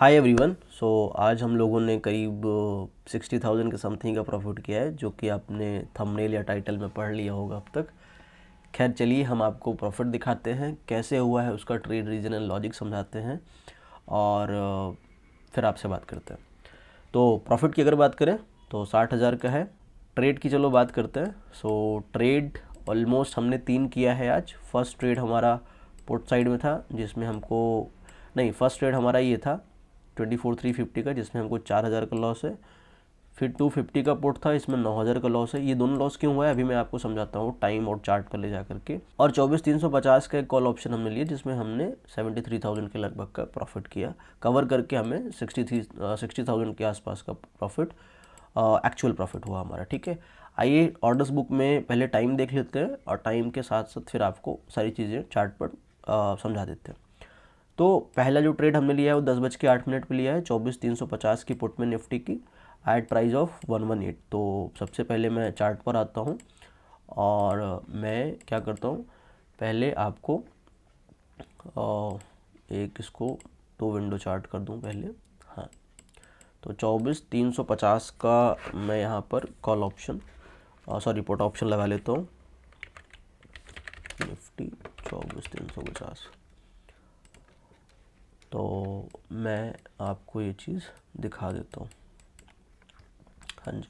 Hi everyone. आज हम लोगों ने करीब 60,000 के समथिंग का प्रॉफिट किया है, जो कि आपने थंबनेल या टाइटल में पढ़ लिया होगा अब तक। खैर चलिए, हम आपको प्रॉफिट दिखाते हैं, कैसे हुआ है उसका ट्रेड रीजन एंड लॉजिक समझाते हैं और फिर आपसे बात करते हैं। तो प्रॉफिट की अगर बात करें तो 60,000 का है। ट्रेड की चलो बात करते हैं। ट्रेड ऑलमोस्ट हमने 3 किया है आज। फर्स्ट ट्रेड हमारा पुट साइड में था, जिसमें हमको नहीं, फर्स्ट ट्रेड हमारा ये था 24,350 का, जिसमें हमको 4,000 का लॉस है। फिर 250 का पुट था, इसमें 9,000 का लॉस है। ये दोनों लॉस क्यों हुआ है अभी मैं आपको समझाता हूँ टाइम और चार्ट पर ले जा करके। और 24,350 का एक कॉल ऑप्शन हमने लिया, जिसमें हमने 73,000 के लगभग का प्रॉफिट किया, कवर करके हमें 60,000 के आसपास का प्रॉफिट एक्चुअल प्रॉफिट हुआ हमारा। ठीक है, आइए ऑर्डर्स बुक में पहले टाइम देख लेते हैं और टाइम के साथ साथ फिर आपको सारी चीज़ें चार्ट पर समझा देते हैं। तो पहला जो ट्रेड हमने लिया है वो 10:08 पे लिया है, 24,350 की पुट में निफ्टी की एट प्राइस ऑफ 118। तो सबसे पहले मैं चार्ट पर आता हूँ और मैं क्या करता हूँ, पहले आपको एक इसको 2 विंडो चार्ट कर दूँ पहले। हाँ, तो 24,350 का मैं यहाँ पर कॉल ऑप्शन पुट ऑप्शन लगा लेता हूँ, निफ्टी 24,350। तो मैं आपको ये चीज़ दिखा देता हूँ। हाँ जी,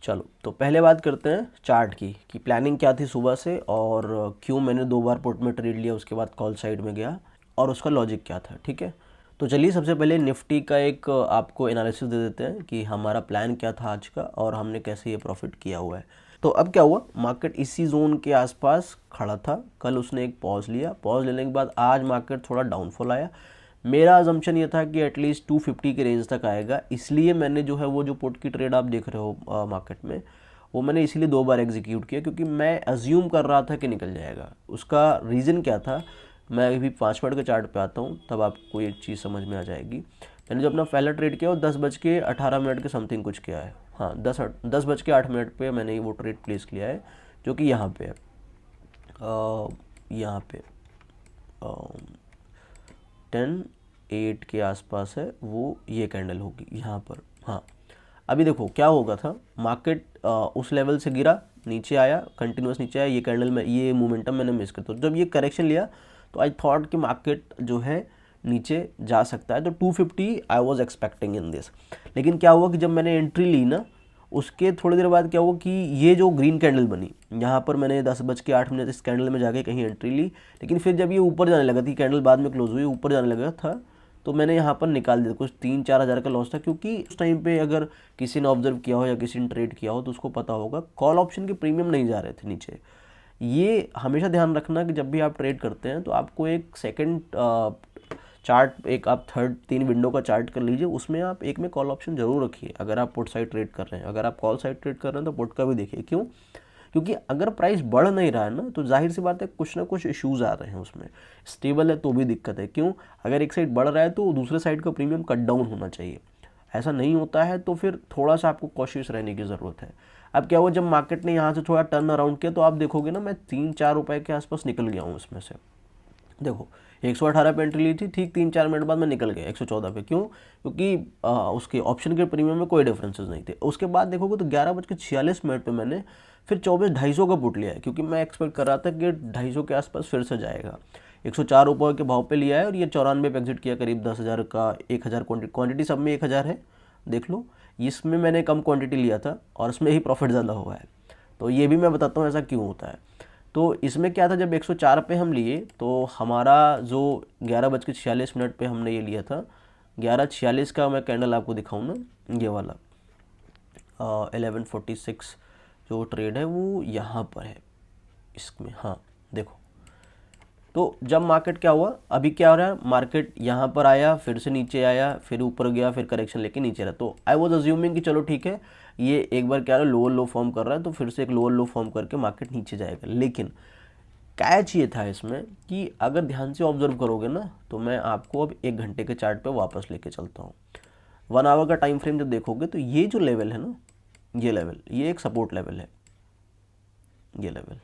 चलो तो पहले बात करते हैं चार्ट की कि प्लानिंग क्या थी सुबह से और क्यों मैंने 2 बार पुट में ट्रेड लिया, उसके बाद कॉल साइड में गया और उसका लॉजिक क्या था। ठीक है, तो चलिए सबसे पहले निफ्टी का एक आपको एनालिसिस दे देते हैं कि हमारा प्लान क्या था आज का और हमने कैसे ये प्रॉफिट किया हुआ है। तो अब क्या हुआ, मार्केट इसी जोन के आसपास खड़ा था। कल उसने एक पॉज लिया, पॉज लेने के बाद आज मार्केट थोड़ा डाउनफॉल आया। मेरा अजम्पशन ये था कि एटलीस्ट 250 के रेंज तक आएगा, इसलिए मैंने जो है वो जो पुट की ट्रेड आप देख रहे हो मार्केट में, वो मैंने इसीलिए 2 बार एग्जीक्यूट किया, क्योंकि मैं अज्यूम कर रहा था कि निकल जाएगा। उसका रीज़न क्या था, मैं अभी 5 मिनट के चार्ट पे आता हूँ, तब आपको ये चीज़ समझ में आ जाएगी। मैंने जो अपना पहला ट्रेड किया वो 10:18 के समथिंग कुछ किया है। हाँ, 10:08 पे मैंने वो ट्रेड प्लेस किया है, जो कि यहाँ पे है, यहाँ पे 10:08 के आसपास है, वो ये कैंडल होगी यहाँ पर। हाँ, अभी देखो क्या होगा था, मार्केट उस लेवल से गिरा, नीचे आया, कंटिन्यूस नीचे आया, ये कैंडल में ये मोमेंटम मैंने मिस कर। तो जब ये करेक्शन लिया तो आई थॉट कि मार्केट जो है नीचे जा सकता है, तो 250 I was expecting in this. लेकिन क्या हुआ कि जब मैंने एंट्री ली ना, उसके थोड़ी देर बाद क्या हुआ कि ये जो ग्रीन कैंडल बनी, यहाँ पर मैंने 10:08 इस कैंडल में जाके कहीं एंट्री ली, लेकिन फिर जब ये ऊपर जाने लगा थी, कैंडल बाद में क्लोज हुई, ऊपर जाने लगा था, तो मैंने यहाँ पर निकाल दिया। कुछ 3-4 हज़ार का लॉस था, क्योंकि उस टाइम पे अगर किसी ने ऑब्जर्व किया हो या किसी ने ट्रेड किया हो तो उसको पता होगा कॉल ऑप्शन के प्रीमियम नहीं जा रहे थे नीचे। ये हमेशा ध्यान रखना कि जब भी आप ट्रेड करते हैं तो आपको एक सेकंड चार्ट, एक आप थर्ड 3 विंडो का चार्ट कर लीजिए, उसमें आप एक में कॉल ऑप्शन जरूर रखिए अगर आप पुट साइड ट्रेड कर रहे हैं। अगर आप कॉल साइड ट्रेड कर रहे हैं तो पुट का भी देखिए। क्यों? क्योंकि अगर प्राइस बढ़ नहीं रहा है ना, तो जाहिर सी बात है कुछ ना कुछ इश्यूज आ रहे हैं उसमें। स्टेबल है तो भी दिक्कत है। क्यों? अगर एक साइड बढ़ रहा है तो दूसरे साइड का प्रीमियम कट डाउन होना चाहिए। ऐसा नहीं होता है तो फिर थोड़ा सा आपको कॉशियस रहने की ज़रूरत है। अब क्या हुआ, जब मार्केट ने यहाँ से थोड़ा टर्न अराउंड किया तो आप देखोगे ना, मैं 3-4 रुपए के आसपास निकल गया हूँ इसमें से। देखो 118 पे एंट्री ली थी, ठीक 3-4 मिनट बाद मैं निकल गया 114 पे। क्यों? क्योंकि उसके ऑप्शन के प्रीमियम में कोई डिफरेंसेस नहीं थे। उसके बाद देखोगे तो 11:46 पे मैंने फिर 24,250 का पुट लिया है, क्योंकि मैं एक्सपेक्ट कर रहा था कि 250 के आसपास फिर से जाएगा। 104 रुपये के भाव पे लिया है और ये 94 पे एग्जिट किया, करीब 10,000 का। 1,000 क्वान्टिटी सब में 1,000 है, देख लो। इसमें मैंने कम क्वांटिटी लिया था और इसमें ही प्रॉफिट ज़्यादा हुआ है। तो ये भी मैं बताता हूँ ऐसा क्यों होता है। तो इसमें क्या था, जब 104 पे हम लिए तो हमारा जो 11:46 पे हमने ये लिया था, 11:46 का मैं कैंडल आपको दिखाऊँ ना, ये वाला 11:46 जो ट्रेड है वो यहाँ पर है इसमें। हाँ देखो, तो जब मार्केट क्या हुआ, अभी क्या हो रहा है, मार्केट यहाँ पर आया, फिर से नीचे आया, फिर ऊपर गया, फिर करेक्शन लेके नीचे रहा। तो आई वॉज अज्यूमिंग कि चलो ठीक है, ये एक बार क्या रहा है, लोअर लो फॉर्म कर रहा है, तो फिर से एक लोअर लो फॉर्म करके मार्केट नीचे जाएगा। लेकिन कैच ये था इसमें कि अगर ध्यान से ऑब्जर्व करोगे ना, तो मैं आपको अब 1 घंटे के चार्ट पे वापस लेके चलता हूँ। 1 आवर का टाइम फ्रेम जब देखोगे तो ये जो लेवल है ना, ये लेवल, ये एक सपोर्ट लेवल है, ये लेवल।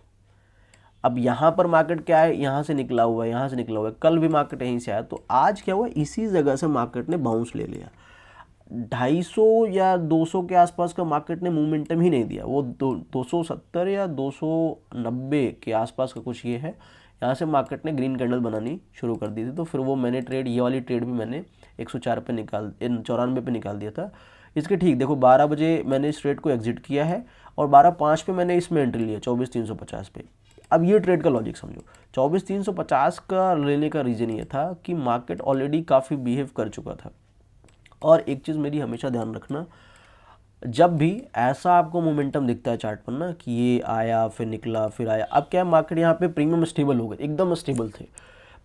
अब यहाँ पर मार्केट क्या है, यहाँ से निकला हुआ है, यहाँ से निकला हुआ है, कल भी मार्केट यहीं से आया, तो आज क्या हुआ, इसी जगह से मार्केट ने बाउंस ले लिया। 250 या 200 के आसपास का मार्केट ने मोमेंटम ही नहीं दिया, वो 270 या 290 के आसपास का कुछ ये है, यहाँ से मार्केट ने ग्रीन कैंडल बनानी शुरू कर दी थी। तो फिर वो मैंने ट्रेड, ये वाली ट्रेड भी मैंने 104 पे 94 पे निकाल दिया था। इसके ठीक देखो 12 बजे मैंने इस ट्रेड को एग्जिट किया है और 12:05 पे मैंने इसमें एंट्री लिया 24,350 पे। अब ये ट्रेड का लॉजिक समझो, 24,350 का लेने का रीज़न ये था कि मार्केट ऑलरेडी काफ़ी बिहेव कर चुका था। और एक चीज़ मेरी हमेशा ध्यान रखना, जब भी ऐसा आपको मोमेंटम दिखता है चार्ट पर ना कि ये आया फिर निकला फिर आया, अब क्या है मार्केट यहाँ पे प्रीमियम स्टेबल हो गए, एकदम स्टेबल थे,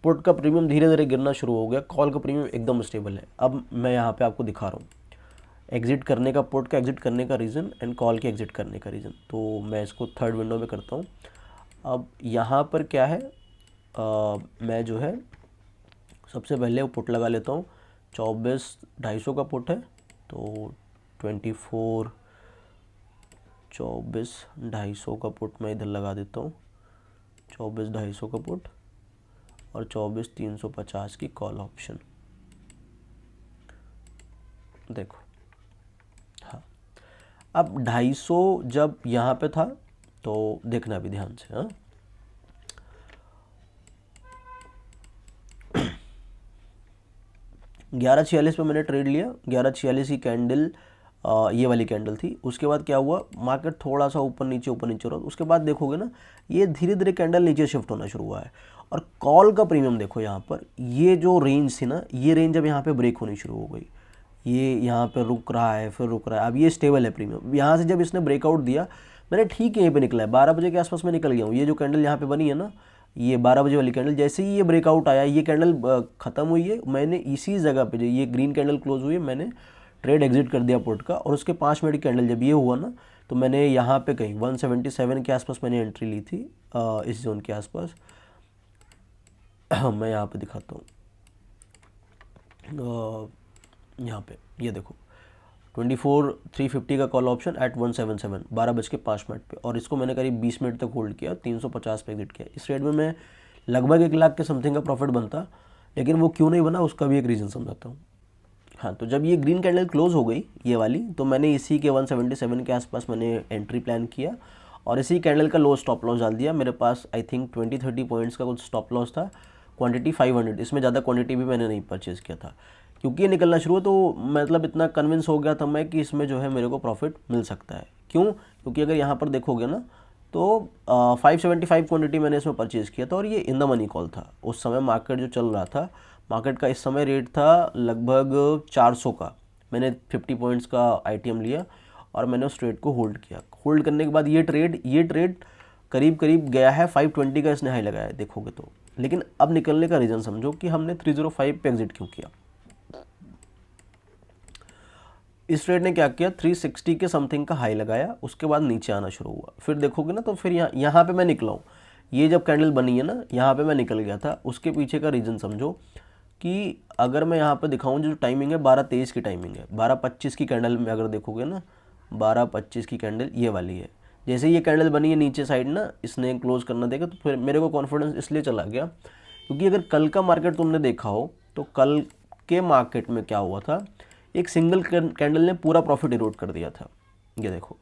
पुट का प्रीमियम धीरे धीरे गिरना शुरू हो गया, कॉल का प्रीमियम एकदम स्टेबल है। अब मैं यहाँ पे आपको दिखा रहा हूँ एग्जिट करने का, पुट का एग्जिट करने का रीज़न एंड कॉल के एग्जिट करने का रीज़न। तो मैं इसको थर्ड विंडो में करता हूँ। अब यहाँ पर क्या है, मैं जो है सबसे पहले वो पुट लगा लेता हूँ, 24,250 का पुट है, तो 24,250 का पुट मैं इधर लगा देता हूँ, 24,250 का पुट और 24,350 की कॉल ऑप्शन। देखो हाँ, अब 250 जब यहाँ पे था तो देखना भी ध्यान से, हाँ 11:46 पे मैंने ट्रेड लिया, 11:46 की कैंडल ये वाली कैंडल थी। उसके बाद क्या हुआ, मार्केट थोड़ा सा ऊपर नीचे हो रहा, उसके बाद देखोगे ना ये धीरे धीरे कैंडल नीचे शिफ्ट होना शुरू हुआ है। और कॉल का प्रीमियम देखो यहाँ पर, ये जो रेंज थी ना, ये रेंज अब यहाँ पे ब्रेक होनी शुरू हो गई, ये यहाँ पे रुक रहा है फिर रुक रहा है, अब ये स्टेबल है प्रीमियम। यहाँ से जब इसने ब्रेकआउट दिया, मैंने ठीक यहीं पे निकला है, 12 बजे के आसपास में निकल गया हूँ। ये जो कैंडल यहाँ पे बनी है ना, ये 12 बजे वाली कैंडल, जैसे ही ये ब्रेकआउट आया, ये कैंडल ख़त्म हुई है, मैंने इसी जगह पे जो ये ग्रीन कैंडल क्लोज हुई है, मैंने ट्रेड एग्जिट कर दिया पुट का। और उसके 5 मिनट की कैंडल जब ये हुआ ना, तो मैंने यहाँ पे कहीं 177 के आसपास मैंने एंट्री ली थी, इस जोन के आसपास। मैं यहाँ पे दिखाता हूँ, यहाँ पे ये देखो 24,350 का कॉल ऑप्शन एट 177, 12:05 पे, और इसको मैंने करीब 20 मिनट तक होल्ड किया, 350 पे एग्जिट किया। इस ट्रेड में मैं लगभग 1 लाख के समथिंग का प्रॉफिट बनता, लेकिन वो क्यों नहीं बना उसका भी एक रीज़न समझाता हूँ। हाँ, तो जब ये ग्रीन कैंडल क्लोज हो गई ये वाली, तो मैंने इसी के 177 के आसपास मैंने एंट्री प्लान किया और इसी कैंडल का लो स्टॉप लॉस डाल दिया। मेरे पास आई थिंक 20-30 पॉइंट्स का कुछ स्टॉप लॉस था, क्वांटिटी 500, इसमें ज़्यादा क्वांटिटी भी मैंने नहीं परचेज़ किया था, क्योंकि ये निकलना शुरू हुआ तो मतलब इतना कन्विंस हो गया था मैं कि इसमें जो है मेरे को प्रॉफिट मिल सकता है। क्यों? क्योंकि अगर यहाँ पर देखोगे ना तो 575 क्वांटिटी मैंने इसमें परचेज़ किया था और ये इन द मनी कॉल था। उस समय मार्केट जो चल रहा था, मार्केट का इस समय रेट था लगभग 400 का, मैंने 50 पॉइंट्स का आईटीएम लिया और मैंने उस ट्रेड को होल्ड किया। होल्ड करने के बाद ये ट्रेड करीब करीब गया है 520 का इसने हाई लगाया है देखोगे तो। लेकिन अब निकलने का रीज़न समझो कि हमने 305 पे एग्जिट क्यों किया। इस ट्रेड ने क्या किया, 360 के समथिंग का हाई लगाया, उसके बाद नीचे आना शुरू हुआ। फिर देखोगे ना तो फिर यहाँ पे मैं निकला हूँ, ये जब कैंडल बनी है ना यहाँ पे मैं निकल गया था। उसके पीछे का रीज़न समझो कि अगर मैं यहाँ पे दिखाऊँ जो टाइमिंग है 12:23 की टाइमिंग है, 12:25 की कैंडल में अगर देखोगे ना 12:25 की कैंडल ये वाली है। जैसे ये कैंडल बनी है नीचे साइड ना, इसने क्लोज करना देगा, तो फिर मेरे को कॉन्फिडेंस इसलिए चला गया क्योंकि अगर कल का मार्केट तुमने देखा हो तो कल के मार्केट में क्या हुआ था, एक सिंगल कैंडल ने पूरा प्रॉफिट इरोड कर दिया था। ये देखो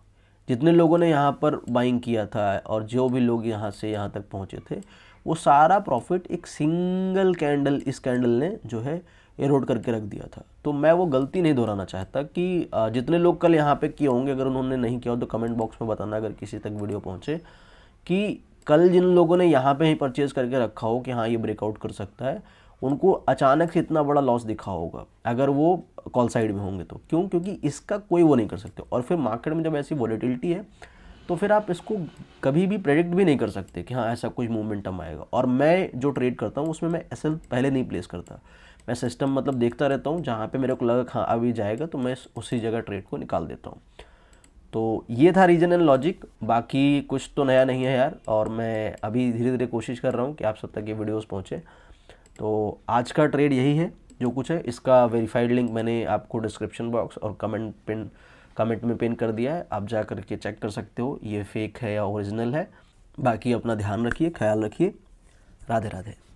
जितने लोगों ने यहाँ पर बाइंग किया था और जो भी लोग यहाँ से यहाँ तक पहुँचे थे, वो सारा प्रॉफिट एक सिंगल कैंडल, इस कैंडल ने जो है इरोड करके रख दिया था। तो मैं वो गलती नहीं दोहराना चाहता कि जितने लोग कल यहाँ पे किए होंगे, अगर उन्होंने नहीं किया हो तो कमेंट बॉक्स में बताना अगर किसी तक वीडियो पहुँचे, कि कल जिन लोगों ने यहाँ पे ही परचेज़ करके रखा हो कि हाँ ये ब्रेकआउट कर सकता है, उनको अचानक से इतना बड़ा लॉस दिखा होगा अगर वो कॉल साइड में होंगे तो। क्यों? क्योंकि इसका कोई वो नहीं कर सकते। और फिर मार्केट में जब ऐसी वॉलेटिलिटी है तो फिर आप इसको कभी भी प्रेडिक्ट भी नहीं कर सकते कि हाँ ऐसा कुछ मोमेंटम आएगा। और मैं जो ट्रेड करता हूँ उसमें मैं एसएल पहले नहीं प्लेस करता, मैं सिस्टम मतलब देखता रहता हूँ, जहाँ पे मेरे को लगा हाँ अभी जाएगा तो मैं उसी जगह ट्रेड को निकाल देता हूँ। तो ये था रीजन एंड लॉजिक, बाकी कुछ तो नया नहीं है यार। और मैं अभी धीरे धीरे कोशिश कर रहा हूँ कि आप सब तक ये वीडियोस पहुँचे। तो आज का ट्रेड यही है जो कुछ है। इसका वेरीफाइड लिंक मैंने आपको डिस्क्रिप्शन बॉक्स और कमेंट में पिन कर दिया है, आप जा कर के चेक कर सकते हो ये फेक है या ओरिजिनल है। बाकी अपना ध्यान रखिए, ख्याल रखिए। राधे राधे।